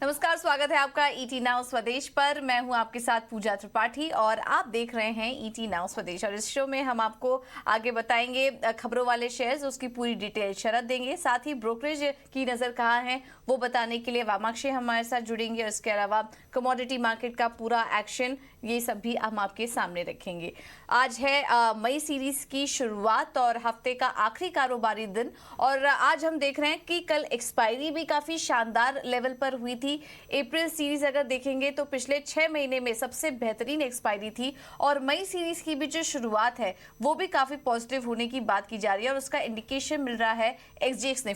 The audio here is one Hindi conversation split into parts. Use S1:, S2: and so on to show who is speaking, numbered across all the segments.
S1: नमस्कार, स्वागत है आपका ईटी नाउ स्वदेश पर। मैं हूं आपके साथ पूजा त्रिपाठी और आप देख रहे हैं ईटी नाउ स्वदेश। और इस शो में हम आपको आगे बताएंगे खबरों वाले शेयर्स, उसकी पूरी डिटेल शरत देंगे, साथ ही ब्रोकरेज की नजर कहाँ है वो बताने के लिए वामाक्षी हमारे साथ जुड़ेंगे। और इसके अलावा कमोडिटी मार्केट का पूरा एक्शन, ये सब भी हम आपके सामने रखेंगे। आज है मई सीरीज की शुरुआत और हफ्ते का आखिरी कारोबारी दिन। और आज हम देख रहे हैं कि कल एक्सपायरी भी काफी शानदार लेवल पर हुई थी। अप्रैल सीरीज अगर देखेंगे तो पिछले 6 महीने में सबसे बेहतरीन एक्सपायरी थी। और मई सीरीज की भी जो शुरुआत है वो भी काफी पॉजिटिव होने की बात की जा रही है। और उसका इंडिकेशन मिल रहा है एक्सजीएक्स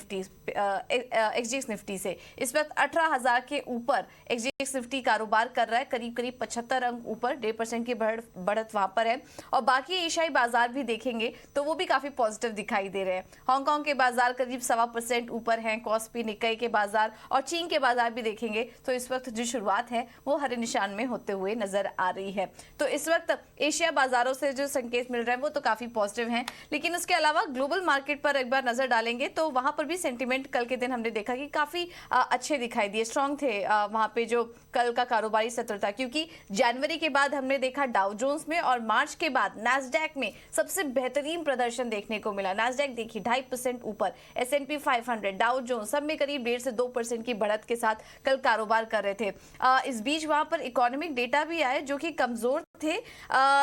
S1: निफ्टी से। इस वक्त 18,000 के ऊपर एक्सजीएक्स निफ्टी कारोबार कर रहा है, करीब करीब 75 अंक ऊपर, 1.5% की बढ़त वहां पर है। और बाकी एशियाई बाजार भी देखेंगे तो वो भी काफी पॉजिटिव दिखाई दे रहे हैं। हांगकांग के बाजार करीब 1.25% ऊपर हैं, कॉस्पी, निक्केई के बाजार और चीन के बाजार भी देखेंगे तो इस वक्त जो शुरुआत है वो हरे निशान में होते हुए नजर आ रही है। तो इस वक्त एशिया बाजारों से जो संकेत मिल रहे हैं वो तो काफी पॉजिटिव हैं। लेकिन उसके अलावा ग्लोबल मार्केट पर एक बार नजर डालेंगे तो वहां पर भी सेंटीमेंट कल के दिन हमने देखा कि काफी अच्छे दिखाई दिए, स्ट्रांग थे वहां पे जो कल का कारोबारी सत्र था। क्योंकि जनवरी के बाद हमने देखा डाउ जोन्स में और मार्च के बाद नैस्डैक में सबसे बेहतरीन प्रदर्शन देखने को मिला। नैस्डैक देखिए 2.5% ऊपर, S&P 500, डाउ जोन्स सब में करीब 1.5 से 2% की बढ़त के साथ कल कारोबार कर रहे थे। इस बीच वहां पर इकोनॉमिक डेटा भी आए जो कि कमजोर थे,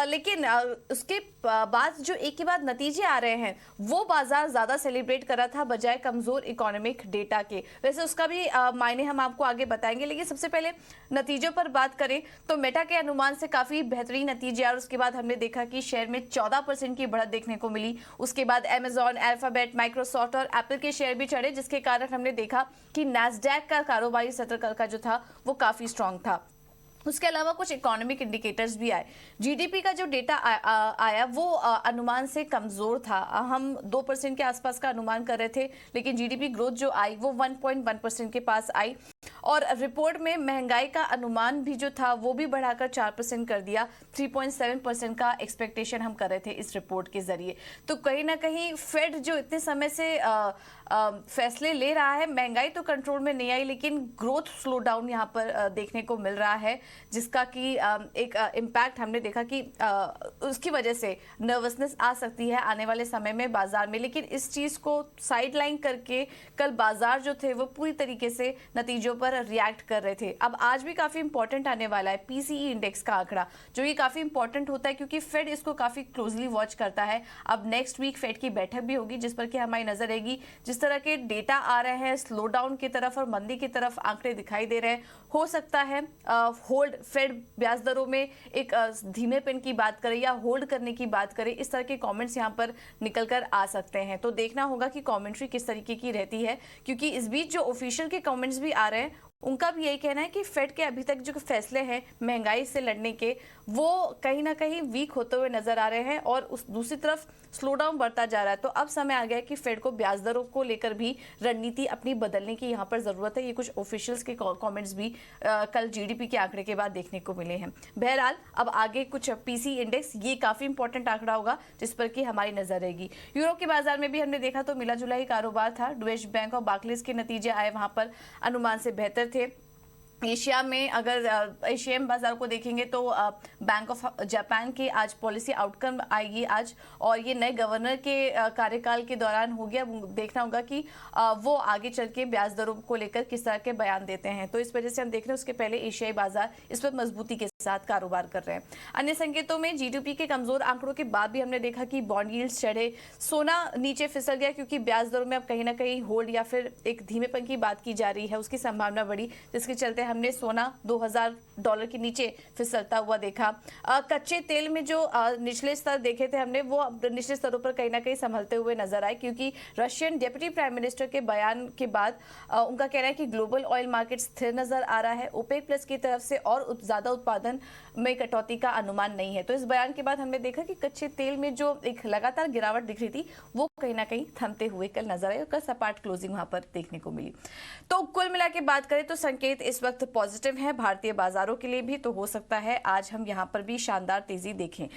S1: लेकिन उसके बाद जो एक के बाद नतीजे आ रहे हैं वो बाजार ज्यादा सेलिब्रेट कर रहा था बजाय कमजोर इकोनॉमिक डेटा के। वैसे उसका भी मायने हम आपको आगे बताएंगे, लेकिन सबसे पहले नतीजों पर बात करें तो मेटा के अनुमान से काफी बेहतरीन नतीजे और उसके बाद हमने देखा कि शेयर में 14% की बढ़त देखने को मिली। उसके बाद अमेजॉन, अल्फाबेट, माइक्रोसॉफ्ट और एप्पल के शेयर भी चढ़े, जिसके कारण हमने देखा कि नैस्डैक का कारोबारी सत्र कल का जो था वो काफी स्ट्रांग था। उसके अलावा कुछ इकोनॉमिक इंडिकेटर्स भी आए। जीडीपी का जो डेटा आया वो अनुमान से कमजोर था। हम 2% के आसपास का अनुमान कर रहे थे, लेकिन जीडीपी ग्रोथ जो आई वो 1.1% के पास आई। और रिपोर्ट में महंगाई का अनुमान भी जो था वो भी बढ़ाकर 4% कर दिया। 3.7% का एक्सपेक्टेशन हम कर रहे थे इस रिपोर्ट के जरिए। तो कहीं ना कहीं फेड जो इतने समय से फैसले ले रहा है, महंगाई तो कंट्रोल में नहीं आई लेकिन ग्रोथ स्लो डाउन यहाँ पर देखने को मिल रहा है, जिसका कि एक इम्पैक्ट हमने देखा कि उसकी वजह से नर्वसनेस आ सकती है आने वाले समय में बाजार में। लेकिन इस चीज को साइडलाइन करके कल बाजार जो थे वो पूरी तरीके से नतीजों पर रिएक्ट कर रहे थे। अब आज भी काफी इंपॉर्टेंट आने वाला है पीसीई इंडेक्स का आंकड़ा, जो ये काफी इंपॉर्टेंट होता है क्योंकि फेड इसको काफी क्लोजली वॉच करता है। अब नेक्स्ट वीक फेड की बैठक भी होगी जिस पर कि हमारी नजर रहेगी। जिस तरह के डेटा आ रहे हैं, स्लो डाउन की तरफ और मंदी की तरफ आंकड़े दिखाई दे रहे हैं, हो सकता है होल्ड फेड ब्याज दरों में एक धीमेपन की बात करे या होल्ड करने की बात करे, इस तरह के कमेंट्स यहां पर निकल कर आ सकते हैं। तो देखना होगा कि कमेंट्री किस तरीके की रहती है, क्योंकि इस बीच जो ऑफिशियल के कमेंट्स भी आ रहे हैं उनका भी यही कहना है कि फेड के अभी तक जो फैसले हैं महंगाई से लड़ने के वो कहीं ना कहीं वीक होते हुए नजर आ रहे हैं और उस दूसरी तरफ स्लो डाउन बढ़ता जा रहा है। तो अब समय आ गया है कि फेड को ब्याज दरों को लेकर भी रणनीति अपनी बदलने की यहाँ पर जरूरत है। ये कुछ ऑफिशियल्स के कमेंट्स भी कल जीडीपी के आंकड़े के बाद देखने को मिले हैं। बहरहाल अब आगे कुछ पीसी इंडेक्स, ये काफी इंपॉर्टेंट आंकड़ा होगा जिस पर कि हमारी नजर रहेगी। यूरोप के बाजार में भी हमने देखा तो मिला जुला ही कारोबार था। डॉयचे बैंक और बार्कलेज के नतीजे आए, वहां पर अनुमान से बेहतर थे। एशिया में अगर एशियन बाजार को देखेंगे तो बैंक ऑफ जापान की आज पॉलिसी आउटकम आएगी आज, और ये नए गवर्नर के कार्यकाल के दौरान हो गया। देखना होगा कि वो आगे चल के ब्याज दरों को लेकर किस तरह के बयान देते हैं। तो इस वजह से हम देख रहे हैं उसके पहले एशियाई बाजार इस पर मजबूती के साथ कारोबार कर रहे हैं। अन्य संकेतों में जीडीपी के कमजोर आंकड़ों के बाद भी हमने देखा कि बॉन्ड यील्ड्स चढ़े, सोना नीचे फिसल गया क्योंकि ब्याज दरों में अब कहीं ना कहीं होल्ड या फिर एक धीमेपन की बात की जा रही है, उसकी संभावना बढ़ी, जिसके चलते हमने सोना $2,000 के नीचे फिसलता हुआ देखा। कच्चे तेल में जो निचले स्तर देखे थे हमने वो निचले स्तरों पर कहीं ना कहीं संभलते हुए नजर आए, क्योंकि रशियन डिप्टी प्राइम मिनिस्टर के बयान के बाद उनका कहना है कि ग्लोबल ऑयल मार्केट स्थिर नजर आ रहा है। ओपेक प्लस की तरफ से और ज्यादा उत्पादन में कटौती का अनुमान नहीं है। तो इस बयान के बाद हमने देखा कि कच्चे तेल में जो एक लगातार गिरावट दिख रही थी वो कहीं ना कहीं थमते हुए कल नजर आई और कल सपाट क्लोजिंग वहां पर देखने को मिली। तो कुल मिला के बात करें तो संकेत इस वक्त बहुत पॉजिटिव है भारतीय बाजारों के लिए भी, तो हो सकता है आज हम यहाँ पर भी शानदार तेजी देखें।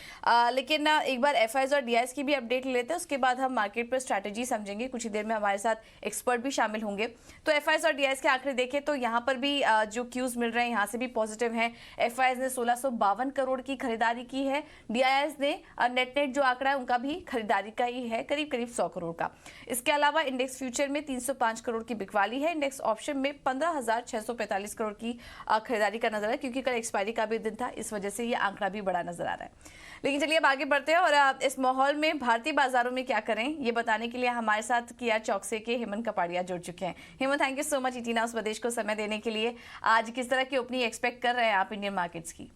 S1: लेकिन एक बार एफआईज और डीआईज की भी अपडेट ले लेते हैं, उसके बाद हम मार्केट पर स्ट्रैटेजी समझेंगे। कुछ ही देर में हमारे साथ एक्सपर्ट भी शामिल होंगे। तो एफआईज और डीआईज के आंकड़े देखें तो यहाँ पर भी जो क्यूज मिल रहे हैं यहाँ से भी पॉजिटिव है। एफआईज ने 1652 करोड़ की खरीदारी की है। डीआईज ने नेट जो आंकड़ा है उनका भी खरीदारी का ही है, करीब करीब 100 करोड़ का। इसके अलावा इंडेक्स फ्यूचर में 305 करोड़ की बिकवाली है। इंडेक्स ऑप्शन में 15,645 करोड़ की खरीदारी का नजर है, क्योंकि कल एक्सपायरी का भी दिन था, इस वजह से ये आंकड़ा भी बड़ा नजर आ रहा है। लेकिन चलिए अब आगे बढ़ते हैं और इस माहौल में भारतीय बाजारों में क्या करें ये बताने के लिए हमारे साथ किया चौकसे के हेमंत कपाड़िया जुड़ चुके हैं। Hemant, thank you so much इटीना उस प्रदेश को समय देने के लिए। आज किस तरह की ओपनिंग एक्सपेक्ट कर रहे हैं आप इंडियन मार्केट्स की?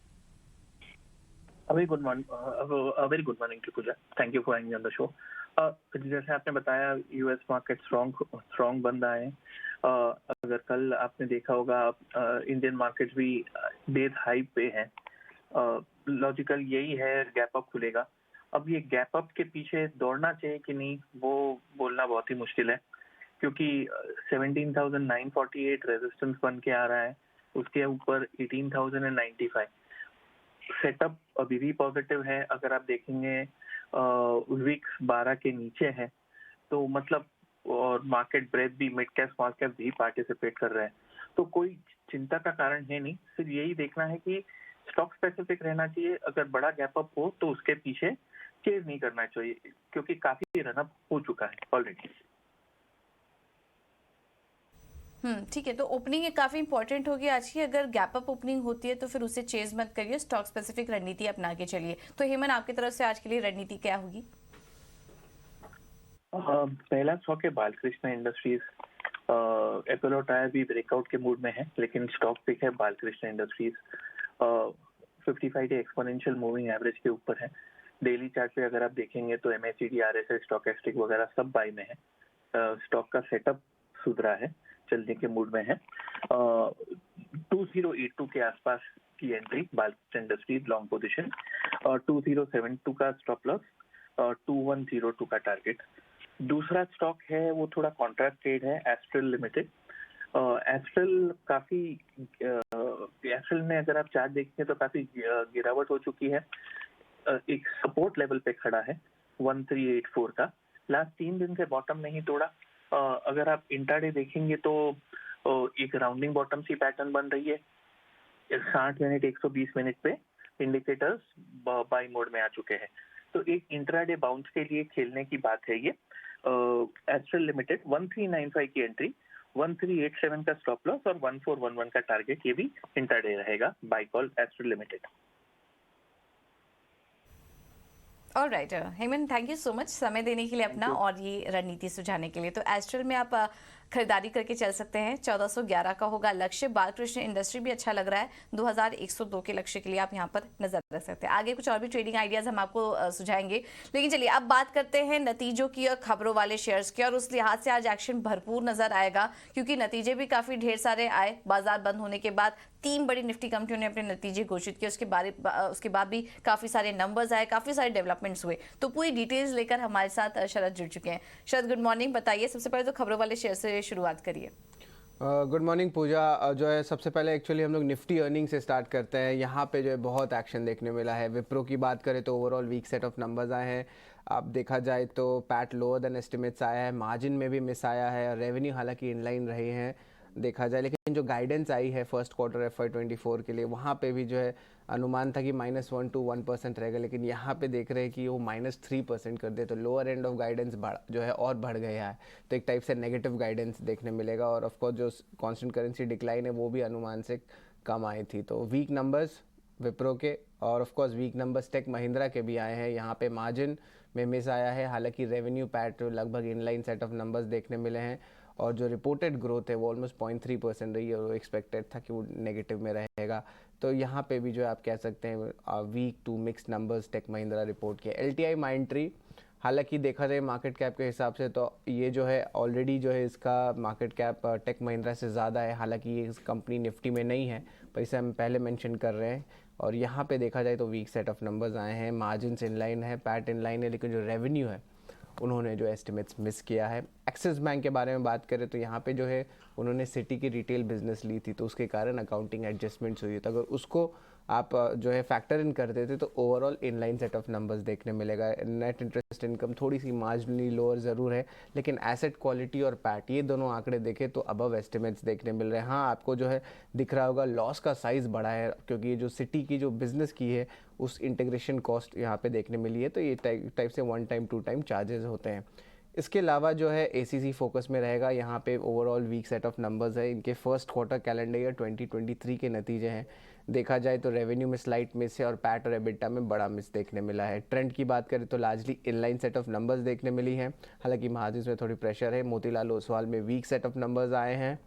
S2: Very good morning to Pooja, thank you for having me on the show. जैसे आपने बताया यूएस मार्केट स्ट्रॉन्ग बन रहा है। अगर कल आपने देखा होगा इंडियन मार्केट भी डेज हाई पे है। लॉजिकल यही है, गैप अप खुलेगा। अब ये गैप अप के पीछे दौड़ना चाहिए कि नहीं वो बोलना बहुत ही मुश्किल है, क्योंकि 17,948 रेजिस्टेंस बन के आ रहा है, उसके ऊपर 18,095 सेटअप अभी भी पॉजिटिव है। अगर आप देखेंगे विक्स 12 के नीचे है, तो मतलब और मार्केट ब्रेथ भी मिड कैप स्मॉल कैप भी पार्टिसिपेट कर रहे हैं, तो कोई चिंता का कारण है नहीं। सिर्फ यही देखना है कि स्टॉक स्पेसिफिक रहना चाहिए। अगर बड़ा गैप अप हो तो उसके पीछे चेज नहीं करना चाहिए, क्योंकि काफी रनअप हो चुका है ऑलरेडी।
S1: ठीक है, तो ओपनिंग काफी इंपॉर्टेंट होगी आज की। अगर गैप अप ओपनिंग होती है तो फिर उसे चेज मत करिए, स्टॉक स्पेसिफिक रणनीति अपना के चलिए। तो हेमंत, आपकी तरफ से आज के लिए रणनीति क्या होगी?
S2: पहला स्टॉक है बालकृष्ण इंडस्ट्रीज। अपोलो टायर भी ब्रेकआउट के मूड में है, लेकिन स्टॉक पिक है Balkrishna industries. 55 day exponential moving average के ऊपर है। डेली चार्ट पे अगर आप देखेंगे तो एमएससीडी, आरएसआई, स्टॉकेस्टिक वगैरह सब बाय में है। स्टॉक का सेटअप सुधरा है, चलने के मूड में है। 2082 के आसपास की entry Balkrishna industries long position, और 2072 का स्टॉप लॉस, 2102 का टारगेट। दूसरा स्टॉक है वो थोड़ा कॉन्ट्रैक्ट ट्रेड है, एस्ट्रल लिमिटेड। एस्ट्रल में अगर आप चार्ट देखेंगे तो काफी गिरावट हो चुकी है। एक सपोर्ट लेवल पे खड़ा है 1384 का। लास्ट 3 दिन से बॉटम नहीं तोड़ा। अगर आप इंट्राडे देखेंगे तो एक राउंडिंग बॉटम सी पैटर्न बन रही है। 60 मिनट 120 मिनट पे इंडिकेटर्स बाई मोड में आ चुके हैं, तो एक इंट्राडे बाउंस के लिए खेलने की बात है ये। एस्ट्रल लिमिटेड 1395 की एंट्री, 1387 का स्टॉप लॉस और 1411 का टारगेट, ये भी इंट्राडे रहेगा। Buy call Astral limited.
S1: Alright Hemant, thank you so much समय देने के लिए अपना और ये रणनीति सुझाने के लिए। तो एस्ट्रल में आप खरीदारी करके चल सकते हैं। 1411 का होगा लक्ष्य। बालकृष्ण इंडस्ट्री भी अच्छा लग रहा है, 2102 के लक्ष्य के लिए आप यहाँ पर नजर रख सकते हैं। आगे कुछ और भी ट्रेडिंग आइडियाज हम आपको सुझाएंगे, लेकिन चलिए अब बात करते हैं नतीजों की और खबरों वाले शेयर्स की। और उस लिहाज से आज एक्शन भरपूर नजर आएगा, क्योंकि नतीजे भी काफी ढेर सारे आए। बाजार बंद होने के बाद 3 बड़ी निफ्टी कंपनियों ने अपने नतीजे घोषित किए। उसके बाद भी काफी सारे नंबर्स आए, काफी सारे डेवलपमेंट्स हुए। तो पूरी डिटेल्स लेकर हमारे साथ शरद जुड़ चुके हैं। शरद, गुड मॉर्निंग। बताइए, सबसे पहले तो खबरों वाले शेयर से शुरुआत करिए।
S3: गुड मॉर्निंग पूजा। जो है सबसे पहले एक्चुअली हम लोग निफ्टी अर्निंग से स्टार्ट करते हैं। यहाँ पे जो है बहुत एक्शन देखने मिला है। विप्रो की बात करें तो overall weak set of numbers आए हैं। अब देखा जाए तो पैट लोअर देन एस्टिमेट्स आया है, मार्जिन में भी मिस आया है, और रेवेन्यू हालांकि इनलाइन रहे हैं देखा जाए। लेकिन जो गाइडेंस आई है फर्स्ट क्वार्टर FY24 के लिए, वहाँ पे भी जो है अनुमान था कि -1 to 1% रहेगा, लेकिन यहाँ पे देख रहे हैं कि वो -3% कर दे, तो लोअर एंड ऑफ गाइडेंस जो है और बढ़ गया है। तो एक टाइप से नेगेटिव गाइडेंस देखने मिलेगा। और ऑफकोर्स जो कांस्टेंट करेंसी डिक्लाइन है वो भी अनुमान से कम आई थी। तो वीक नंबर्स विप्रो के और of course weak numbers take Mahindra के भी आए हैं। यहाँ पे मार्जिन में मिस आया है, हालांकि रेवेन्यू पैट लगभग इनलाइन सेट ऑफ नंबर्स देखने मिले हैं। और जो रिपोर्टेड ग्रोथ है वो ऑलमोस्ट 0.3% रही है, और वो एक्सपेक्टेड था कि वो नेगेटिव में रहेगा। तो यहाँ पे भी जो है आप कह सकते हैं weak to mix numbers take Mahindra report के। LTI माइंट्री, हालांकि देखा जाए मार्केट कैप के हिसाब से तो ये जो है ऑलरेडी जो है इसका मार्केट कैप टेक महिंद्रा से ज़्यादा है। हालांकि ये कंपनी निफ्टी में नहीं है, पर इसे हम पहले मेंशन कर रहे हैं। और यहाँ पे देखा जाए तो वीक सेट ऑफ नंबर्स आए हैं, मार्जिन इन लाइन है, पैट इन लाइन है, लेकिन जो रेवेन्यू है उन्होंने जो एस्टिमेट्स मिस किया है। एक्सिस बैंक के बारे में बात करें तो यहाँ पे जो है उन्होंने सिटी की रिटेल बिजनेस ली थी, तो उसके कारण अकाउंटिंग एडजस्टमेंट्स हुई, तो अगर उसको आप जो है फैक्टर इन कर देते तो overall inline set of numbers देखने मिलेगा। नेट इंटरेस्ट इनकम थोड़ी सी मार्जिनली लोअर ज़रूर है, लेकिन एसेट क्वालिटी और पैट ये दोनों आंकड़े देखें तो अबव एस्टिमेट्स देखने मिल रहे हैं। हाँ, आपको जो है दिख रहा होगा लॉस का साइज़ बड़ा है, क्योंकि ये जो सिटी की जो बिज़नेस की है उस इंटीग्रेशन कॉस्ट यहाँ पे देखने मिली है, तो ये टाइप से 1 टाइम 2 टाइम चार्जेस होते हैं। इसके अलावा जो है एसीसी फोकस में रहेगा। यहाँ पे overall weak set of numbers है, इनके फर्स्ट क्वार्टर कैलेंडर ईयर 2023 के नतीजे हैं। देखा जाए तो रेवेन्यू में स्लाइट मिस है और पैट और एबिटा में बड़ा मिस देखने मिला है। ट्रेंड की बात करें तो largely inline set of numbers देखने मिली है, हालांकि मार्जिन्स में थोड़ी प्रेशर है। मोतीलाल ओसवाल में वीक सेट ऑफ नंबर्स आए हैं।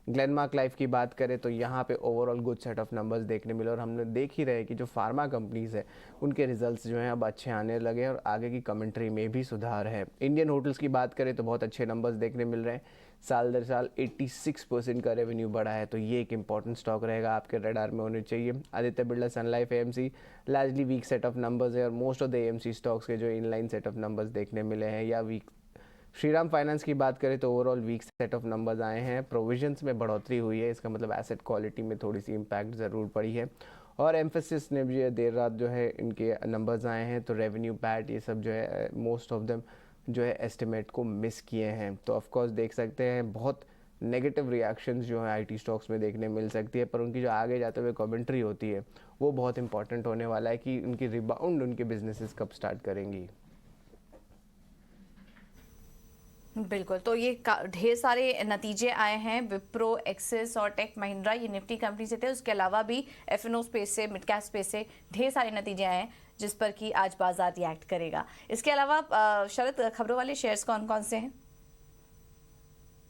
S3: ग्लेनमार्क लाइफ की बात करें तो यहाँ पे overall good set of numbers देखने मिले, और हमने देख ही रहे कि जो फार्मा कंपनीज है उनके रिजल्ट्स जो हैं अब अच्छे आने लगे हैं और आगे की कमेंट्री में भी सुधार है। इंडियन होटल्स की बात करें तो बहुत अच्छे नंबर्स देखने मिल रहे हैं, साल दर साल 86% का रेवेन्यू बढ़ा है, तो ये एक इंपॉर्टेंट स्टॉक रहेगा, आपके रडार में होने चाहिए। Aditya Birla Sun Life AMC largely weak set of numbers है, और most of the AMC stocks के जो इनलाइन सेट ऑफ नंबर्स देखने मिले हैं या वीक। श्रीराम फाइनेंस की बात करें तो overall weak set of numbers आए हैं, प्रोविजंस में बढ़ोतरी हुई है, इसका मतलब एसेट क्वालिटी में थोड़ी सी इम्पैक्ट ज़रूर पड़ी है। और एम्फेसिस ने भी देर रात जो है इनके नंबर्स आए हैं, तो रेवेन्यू पैट ये सब जो है मोस्ट ऑफ देम जो है एस्टिमेट को मिस किए हैं। तो ऑफ कोर्स देख सकते हैं बहुत नेगेटिव रिएक्शंस जो है आईटी स्टॉक्स में देखने मिल सकती है, पर उनकी जो आगे जाते हुए कमेंट्री होती है वो बहुत इंपॉर्टेंट होने वाला है कि उनकी रिबाउंड उनके बिजनेसेस कब स्टार्ट करेंगी।
S1: बिल्कुल, तो ये ढेर सारे नतीजे आए हैं विप्रो, एक्सिस और टेक महिंद्रा, ये निफ्टी कंपनी से थे। उसके अलावा भी एफएनओ स्पेस से, मिड कैप स्पेस से ढेर सारे नतीजे आए हैं जिस पर कि आज बाजार रिएक्ट करेगा। इसके अलावा शरद, खबरों वाले शेयर्स कौन कौन से हैं?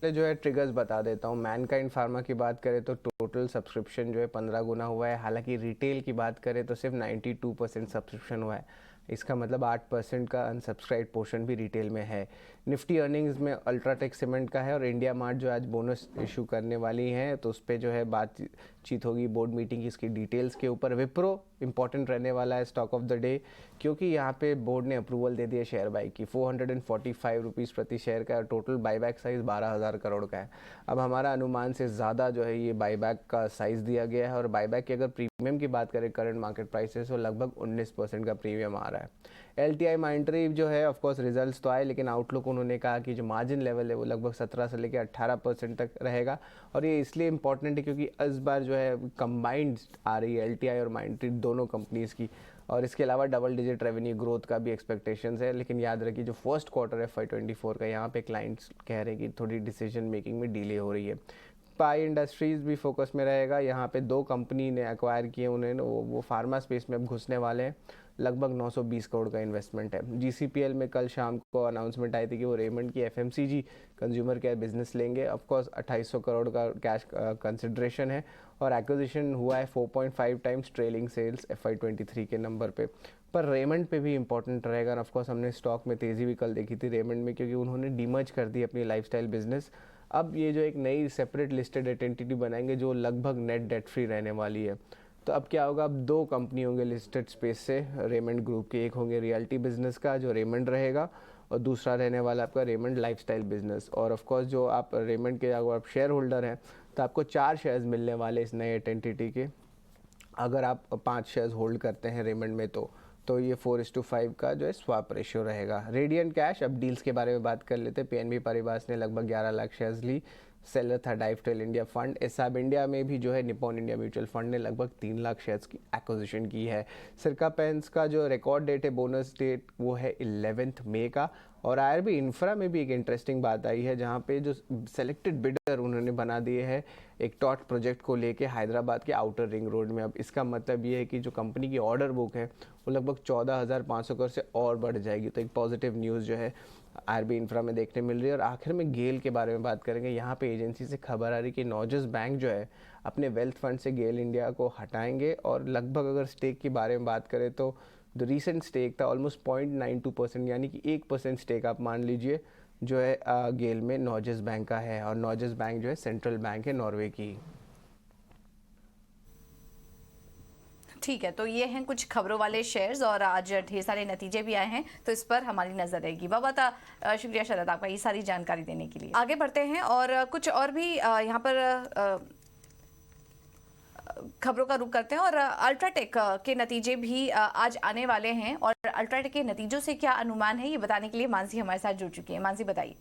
S3: जो है ट्रिगर्स बता देता हूँ। मैनकाइंड फार्मा की बात करें तो टोटल सब्सक्रिप्शन जो है 15 गुना हुआ है, हालांकि रिटेल की बात करें तो सिर्फ 92% सब्सक्रिप्शन हुआ है, इसका मतलब 8% का अनसब्सक्राइब पोर्शन भी रिटेल में है। निफ्टी अर्निंग्स में अल्ट्राटेक सीमेंट का है और इंडिया मार्ट जो आज बोनस इशू करने वाली हैं, तो उस पर जो है बातचीत होगी बोर्ड मीटिंग की, इसकी डिटेल्स के ऊपर। विप्रो इंपॉर्टेंट रहने वाला है स्टॉक ऑफ द डे, क्योंकि यहाँ पे बोर्ड ने अप्रूवल दे दिया शेयर बाई की 445 रुपीज़ प्रति शेयर का, टोटल बाईबैक साइज़ 12,000 करोड़ का है। अब हमारा अनुमान से ज़्यादा जो है ये बाईबैक का साइज़ दिया गया है, और बाईबैक की अगर प्रीमियम की बात करें करंट मार्केट प्राइस से, तो लगभग 19% का प्रीमियम आ रहा है। LTI माइंट्री जो है ऑफकोर्स रिजल्ट्स तो आए, लेकिन आउटलुक उन्होंने कहा कि जो मार्जिन लेवल है वो लगभग 17 से लेकर 18% तक रहेगा, और ये इसलिए इंपॉर्टेंट है क्योंकि इस बार जो है कंबाइंड आ रही है LTI और माइंट्री दोनों कंपनीज़ की, और इसके अलावा डबल डिजिट रेवेन्यू ग्रोथ का भी एक्सपेक्टेशंस है। लेकिन याद रखिए जो फर्स्ट क्वार्टर है FY24 का, यहाँ पे क्लाइंट्स कह रहे हैं कि थोड़ी डिसीजन मेकिंग में डिले हो रही है। पाई इंडस्ट्रीज़ भी फोकस में रहेगा, यहाँ पे 2 कंपनी ने एक्वायर किए, उन्हें वो फार्मा स्पेस में अब घुसने वाले हैं, लगभग 920 करोड़ का इन्वेस्टमेंट है। GCPL में कल शाम को अनाउंसमेंट आई थी कि वो रेमंड की FMCG कंज्यूमर केयर बिजनेस लेंगे, ऑफकोर्स 2800 करोड़ का कैश कंसिड्रेशन है, और एक्विजिशन हुआ है 4.5 टाइम्स ट्रेलिंग सेल्स FY23 के नंबर पे। पर रेमंड पे भी इंपॉर्टेंट रहेगा, और ऑफकोर्स हमने स्टॉक में तेज़ी भी कल देखी थी रेमंड में, क्योंकि उन्होंने डीमर्ज कर दी अपनी लाइफस्टाइल बिजनेस। अब ये जो एक नई सेपरेट लिस्टेड एंटिटी बनाएंगे जो लगभग नेट डेट फ्री रहने वाली है। तो अब क्या होगा, अब 2 कंपनी होंगे लिस्टेड स्पेस से रेमंड ग्रुप के, एक होंगे रियल्टी बिजनेस का जो रेमंड रहेगा, और दूसरा रहने वाला आपका रेमंड लाइफस्टाइल बिजनेस। और ऑफ कोर्स जो आप रेमंड के अगर आप शेयर होल्डर हैं तो आपको 4 शेयर्स मिलने वाले इस नए एंटिटी के, अगर आप 5 शेयर्स होल्ड करते हैं रेमंड में तो ये 4:5 का जो है स्वैप रेशियो रहेगा। रेडियंट कैश, अब डील्स के बारे में बात कर लेते हैं। PNB पारिबास ने लगभग 11 लाख शेयर्स ली, सेलर था डाइफटेल इंडिया फंड। एसआब इंडिया में भी जो है निप्पॉन इंडिया म्यूचुअल फंड ने लगभग 3 लाख शेयर्स की एक्विजिशन की है। सिरका पेंस का जो रिकॉर्ड डेट है, बोनस डेट, वो है 11 मई का। और IRB इंफ्रा में भी एक इंटरेस्टिंग बात आई है, जहाँ पे जो सेलेक्टेड बिडर उन्होंने बना दिए हैं एक टॉट प्रोजेक्ट को लेके हैदराबाद के आउटर रिंग रोड में। अब इसका मतलब ये है कि जो कंपनी की ऑर्डर बुक है वो लगभग 14,500 करोड़ से और बढ़ जाएगी, तो एक पॉजिटिव न्यूज़ जो है IRB इंफ्रा में देखने मिल रही है। और आखिर में गेल के बारे में बात करेंगे। यहाँ पे एजेंसी से खबर आ रही है कि नॉर्जस बैंक जो है अपने वेल्थ फंड से गेल इंडिया को हटाएंगे, और लगभग अगर स्टेक के बारे में बात करें तो जो रीसेंट स्टेक था ऑलमोस्ट 0.92%, यानी कि 1% स्टेक आप मान लीजिए जो है गेल में नॉर्जस बैंक का है, और नॉर्जस बैंक जो है सेंट्रल बैंक है नॉर्वे की।
S1: ठीक है, तो ये हैं कुछ खबरों वाले शेयर्स और आज ढेर सारे नतीजे भी आए हैं, तो इस पर हमारी नजर रहेगी। बहुत शुक्रिया शरद आपका ये सारी जानकारी देने के लिए। आगे बढ़ते हैं और कुछ और भी यहाँ पर खबरों का रुख करते हैं और अल्ट्राटेक के नतीजे भी आज आने वाले हैं और अल्ट्राटेक के नतीजों से क्या अनुमान है ये बताने के लिए मानसी हमारे साथ जुड़ चुकी है। मानसी बताइए।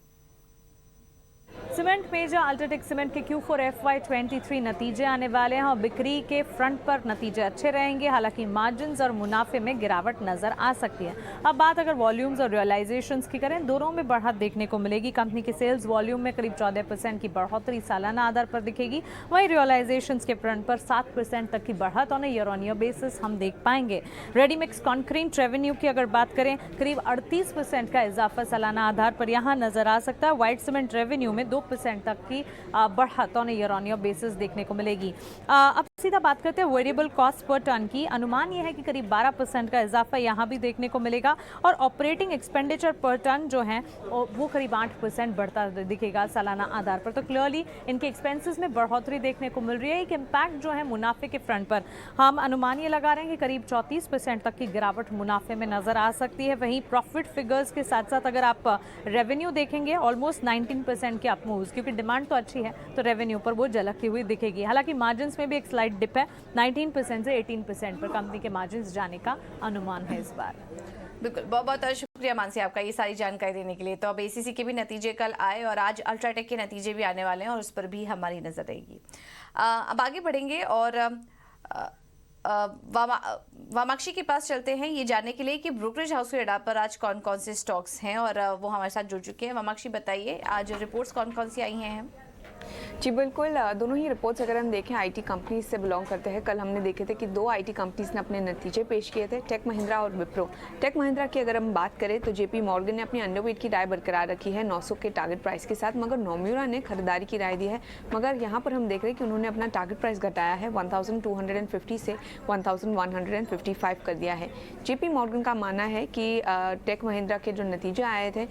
S4: सीमेंट मेजर अल्ट्राटेक सीमेंट के Q4 FY23 नतीजे आने वाले हैं और बिक्री के फ्रंट पर नतीजे अच्छे रहेंगे, हालांकि मार्जिन्स और मुनाफे में गिरावट नजर आ सकती है। अब बात अगर वॉल्यूम्स और रियलाइजेशंस की करें, दोनों में बढ़त देखने को मिलेगी। कंपनी के सेल्स वॉल्यूम में करीब 14% की बढ़ोतरी सालाना आधार पर दिखेगी, वहीं रियलाइजेशंस के फ्रंट पर 7% तक की बढ़त on year on year basis हम देख पाएंगे। रेडी मिक्स कॉन्क्रीट रेवेन्यू की अगर बात करें, करीब 38% का इजाफा सालाना आधार पर यहाँ नजर आ सकता है। व्हाइट सीमेंट रेवेन्यू में 2% तक की बढ़त on year on year basis देखने को मिलेगी। अब सीधा बात करते हैं वेरिएबल कॉस्ट पर टन की। अनुमान यह है कि करीब 12% का इजाफा यहाँ भी देखने को मिलेगा और ऑपरेटिंग एक्सपेंडिचर पर टन जो है वो करीब 8% बढ़ता दिखेगा सालाना आधार पर। तो क्लियरली इनके एक्सपेंसेस में बढ़ोतरी देखने को मिल रही है। एक इम्पैक्ट जो है मुनाफे के फ्रंट पर हम अनुमान ये लगा रहे हैं कि करीब 34% तक की गिरावट मुनाफे में नजर आ सकती है। वहीं प्रॉफिट फिगर्स के साथ साथ अगर आप रेवेन्यू देखेंगे ऑलमोस्ट 19% के अप मूव्स, क्योंकि डिमांड तो अच्छी है तो रेवेन्यू पर वो झलकती हुई दिखेगी। हालांकि मार्जिन्स में भी एक स्लाइड डिप है, 19% से 18% पर कंपनी के मार्जिन्स जाने का अनुमान है इस बार।
S1: बिल्कुल, बहुत बहुत शुक्रिया मानसी आपका ये सारी जानकारी देने के लिए। तो अब एसीसी के भी नतीजे कल आए और आज अल्ट्राटेक के नतीजे भी आने वाले हैं और उस पर भी हमारी नजर रहेगी। अब आगे बढ़ेंगे और वामाक्षी के पास चलते हैं ये जानने के लिए कि ब्रोकरेज हाउस के रडार पर आज कौन कौन से स्टॉक्स हैं और वो हमारे साथ जुड़ चुके हैं। वामाक्षी बताइए आज रिपोर्ट्स कौन कौन सी आई हैं।
S5: जी बिल्कुल, दोनों ही रिपोर्ट्स अगर हम देखें आईटी कंपनीज से बिलोंग करते हैं। कल हमने देखे थे कि 2 आईटी कंपनीज ने अपने नतीजे पेश किए थे, टेक महिंद्रा और विप्रो। टेक महिंद्रा की अगर हम बात करें तो जेपी मॉर्गन ने अपनी अंडरवेट की राय बरकरार रखी है 900 के टारगेट प्राइस के साथ, मगर नोम्यूरा ने खरीदारी की राय दी है। मगर यहाँ पर हम देख रहे हैं कि उन्होंने अपना टारगेट प्राइस घटाया है 1250 से 1155 कर दिया है। जेपी मॉर्गन का मानना है कि टेक महिंद्रा के जो नतीजे आए थे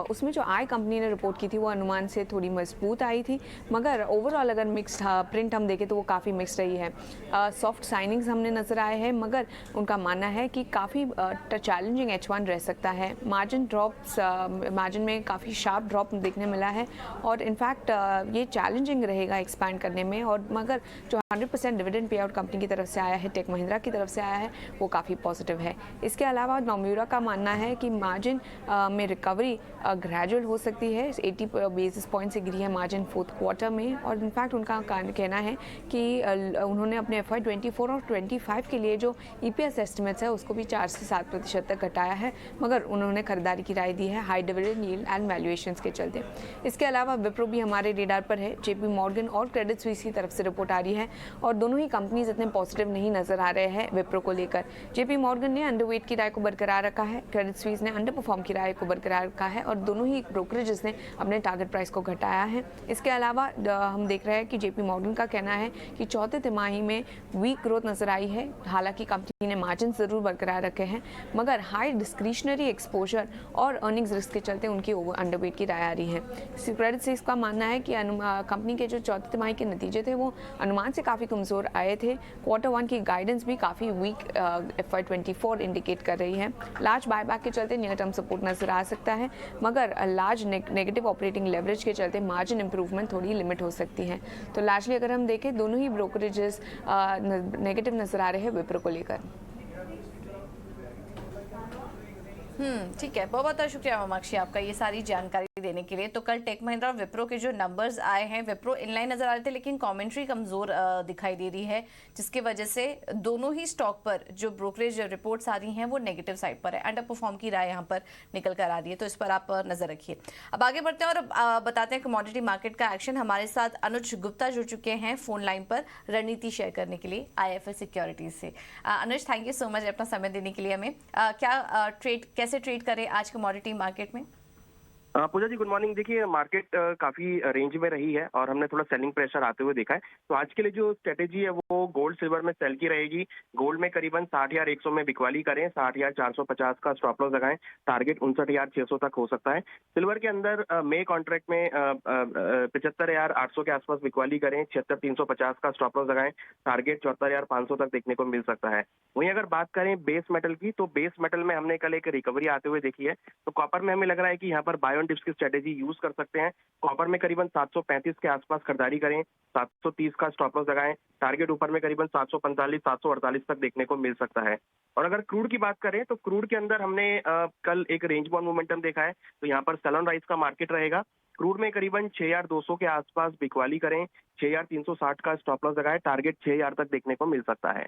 S5: उसमें जो आय कंपनी ने रिपोर्ट की थी वो अनुमान से थोड़ी मजबूत आई थी, मगर ओवरऑल अगर मिक्स्ड प्रिंट हम देखें तो वो काफ़ी मिक्स्ड रही है। सॉफ्ट साइनिंग्स हमने नज़र आए हैं, मगर उनका मानना है कि काफ़ी चैलेंजिंग H1 रह सकता है। मार्जिन में काफ़ी शार्प ड्रॉप देखने मिला है और इनफैक्ट ये चैलेंजिंग रहेगा एक्सपैंड करने में। और मगर जो 100% डिविडेंड पे आउट कंपनी की तरफ से आया है, टेक महिंद्रा की तरफ से आया है, वो काफ़ी पॉजिटिव है। इसके अलावा नोम्यूरा का मानना है कि मार्जिन में रिकवरी ग्रेजुअल हो सकती है। 80 बेसिस पॉइंट से गिरी है मार्जिन फोर्थ क्वार्टर में और इनफैक्ट उनका कहना है कि उन्होंने अपने FY24 और 25 के लिए जो EPS एस्टिमेट्स है उसको भी 4 से 7% तक घटाया है, मगर उन्होंने खरीदारी की राय दी है high dividend yield and valuations के चलते। इसके अलावा विप्रो भी हमारे रेडार पर है। जेपी मॉर्गन और क्रेडिट स्विस की तरफ से रिपोर्ट आ रही है और दोनों ही कंपनीज इतने पॉजिटिव नहीं नजर आ रहे हैं विप्रो को लेकर। जेपी मॉर्गन ने अंडरवेट की राय को बरकरार रखा है, क्रेडिट स्विस ने अंडर परफॉर्म की राय को बरकरार रखा है और दोनों ही ब्रोकरेजेस ने अपने टारगेट प्राइस को घटाया है। इसके अलावा हम देख रहे हैं कि जेपी मॉर्गन का कहना है कि चौथे तिमाही में वीक ग्रोथ नजर आई है। हालांकि कंपनी ने मार्जिन जरूर बरकरार रखे हैं, मगर हाई डिस्क्रिशनरी एक्सपोजर और अर्निंग्स रिस्क के चलते उनकी अंडरवेट की राय आ रही है। क्रेडिट स्विस का मानना है कि कंपनी के जो चौथे तिमाही के नतीजे थे वो अनुमान से काफ़ी कमज़ोर आए थे। Q1 की गाइडेंस भी काफ़ी वीक FY24 इंडिकेट कर रही है। लार्ज बायबैक के चलते नियर टर्म सपोर्ट नजर आ सकता है, मगर लार्ज नेगेटिव ऑपरेटिंग लेवरेज के चलते मार्जिन इंप्रूवमेंट थोड़ी लिमिट हो सकती है। तो लार्जली अगर हम देखें दोनों ही ब्रोकरेजेस नेगेटिव नजर आ रहे हैं विप्रो को लेकर।
S1: ठीक है, बहुत बहुत शुक्रिया वामाक्षी आपका ये सारी जानकारी देने के लिए। तो कल टेक महिंद्रा और विप्रो के जो नंबर्स आए हैं, विप्रो इनलाइन नजर आ रहे थे लेकिन कमेंट्री कमजोर दिखाई दे रही है, जिसकी वजह से दोनों ही स्टॉक पर जो ब्रोकरेज रिपोर्ट्स आ रही हैं वो नेगेटिव साइड पर है। अंडर परफॉर्म की राय यहाँ पर निकल कर आ रही है, तो इस पर आप नजर रखिए। अब आगे बढ़ते हैं और बताते हैं कमोडिटी मार्केट का एक्शन। हमारे साथ अनुज गुप्ता जुड़ चुके हैं फोन लाइन पर रणनीति शेयर करने के लिए IIFL सिक्योरिटीज से। अनुज, थैंक यू सो मच अपना समय देने के लिए हमें। क्या कैसे ट्रेड करें आज कमोडिटी मार्केट में?
S6: पूजा जी गुड मॉर्निंग। देखिए मार्केट काफी रेंज में रही है और हमने थोड़ा सेलिंग प्रेशर आते हुए देखा है। तो आज के लिए जो स्ट्रेटेजी है वो गोल्ड सिल्वर में सेल की रहेगी। गोल्ड में करीबन 60,100 में बिकवाली करें, 60,450 का स्टॉप लॉस लगाएं, टारगेट 59,600 तक हो सकता है। सिल्वर के अंदर मे कॉन्ट्रैक्ट में 75,800 के आसपास बिकवाली करें, 76,350 का स्टॉप लॉस लगाएं, टारगेट 74,500 तक देखने को मिल सकता है। वहीं अगर बात करें बेस मेटल की, तो बेस मेटल में हमने कल एक रिकवरी आते हुए देखी है। तो कॉपर में हमें लग रहा है कि यहाँ पर बाय ऑन डिप्स की स्ट्रेटेजी यूज कर सकते हैं। कॉपर में करीबन 735 के आसपास खरीदारी करें, 730 का स्टॉप लॉस लगाएं, टारगेट ऊपर में करीबन 745 748 तक देखने को मिल सकता है। और अगर क्रूड की बात करें तो क्रूड के अंदर हमने कल एक रेंज बाउंड मोमेंटम देखा है। तो यहाँ पर सेल ऑन राइज का मार्केट रहेगा। क्रूड में करीबन 6,200 के आसपास बिकवाली करें, 6,360 का स्टॉप लॉस लगाएं, टारगेट 6,000 तक देखने को मिल सकता है।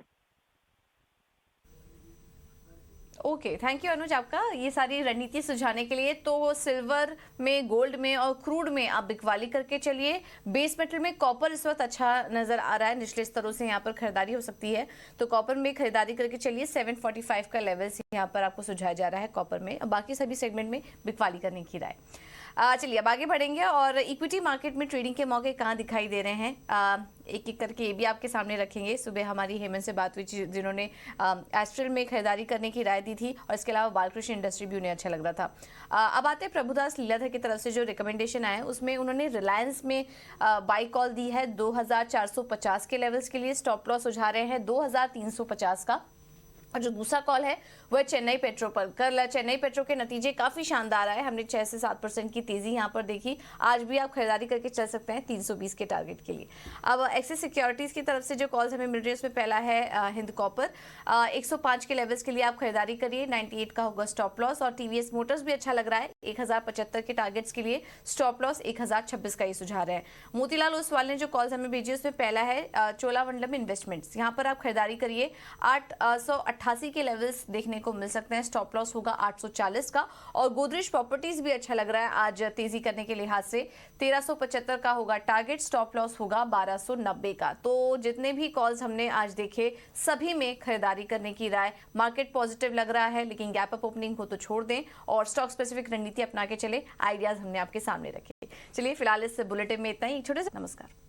S1: ओके, थैंक यू अनुज आपका ये सारी रणनीति सुझाने के लिए। तो सिल्वर में, गोल्ड में और क्रूड में आप बिकवाली करके चलिए। बेस मेटल में कॉपर इस वक्त अच्छा नजर आ रहा है, निचले स्तरों से यहाँ पर खरीदारी हो सकती है, तो कॉपर में खरीदारी करके चलिए। 745 का लेवल यहाँ पर आपको सुझाया जा रहा है कॉपर में। अब बाकी सभी सेगमेंट में बिकवाली करने की राय। चलिए अब आगे बढ़ेंगे और इक्विटी मार्केट में ट्रेडिंग के मौके कहाँ दिखाई दे रहे हैं, एक एक करके ये भी आपके सामने रखेंगे। सुबह हमारी हेमंत से बात हुई जिन्होंने एस्ट्रल में खरीदारी करने की राय दी थी, और इसके अलावा बालकृष्ण इंडस्ट्री भी उन्हें अच्छा लग रहा था। अब आते हैं प्रभुदास लीलाधर की तरफ से जो रिकमेंडेशन आया उसमें उन्होंने रिलायंस में बाई कॉल दी है 2,450 के लेवल्स के लिए। स्टॉप लॉस सुझा रहे हैं 2,350 का। और जो दूसरा कॉल है वह चेन्नई पेट्रो पर। कल चेन्नई पेट्रो के नतीजे काफी शानदार आए, हमने 6 से 7% की तेजी यहां पर देखी। आज भी आप खरीदारी करके चल सकते हैं 320 के टारगेट के लिए। अब एक्सिस सिक्योरिटीज की तरफ से जो कॉल्स हमें मिल रही है उसमें पहला है हिंद कॉपर। 105 के लेवल्स के लिए आप खरीदारी करिए, 98 का होगा स्टॉप लॉस। और टीवीएस मोटर्स भी अच्छा लग रहा है, 1075 के टारगेट्स के लिए स्टॉप लॉस 1026 का ही सुझा रहे हैं। मोतीलाल ओसवाल ने जो कॉल्स हमें भेजी उसमें पहला है चोलामंडलम इन्वेस्टमेंट्स, यहाँ पर आप खरीदारी करिए। 888 के लेवल्स देखने को मिल सकते हैं, स्टॉप लॉस होगा 840 का। और गोदरेज प्रॉपर्टीज भी अच्छा लग रहा है आज तेजी करने के लिहाज से, 1375 का होगा टारगेट, स्टॉप लॉस होगा 1290 का। तो जितने भी कॉल्स हमने आज देखे सभी में खरीदारी करने की राय। मार्केट पॉजिटिव लग रहा है, लेकिन गैप अप ओपनिंग हो तो छोड़ दें और स्टॉक स्पेसिफिक रणनीति अपना के चले। आइडियाज हमने आपके सामने रखे। चलिए फिलहाल इस बुलेटिन में इतना ही। छोटे से नमस्कार।